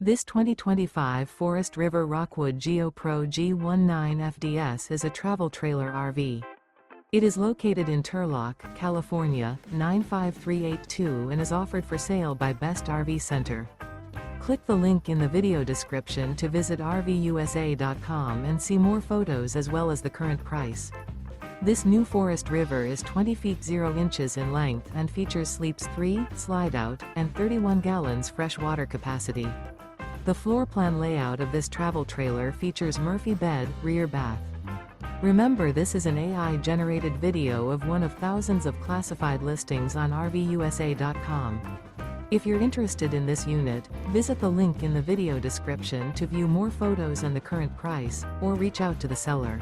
This 2025 Forest River Rockwood Geo Pro G19 FDS is a travel trailer RV. It is located in Turlock, California, 95382 and is offered for sale by Best RV Center. Click the link in the video description to visit RVUSA.com and see more photos as well as the current price. This new Forest River is 20 feet 0 inches in length and features sleeps 3, Slideout, and 31 gallons fresh water capacity. The floor plan layout of this travel trailer features Murphy bed, rear bath. Remember, this is an AI-generated video of one of thousands of classified listings on RVUSA.com. If you're interested in this unit, visit the link in the video description to view more photos and the current price, or reach out to the seller.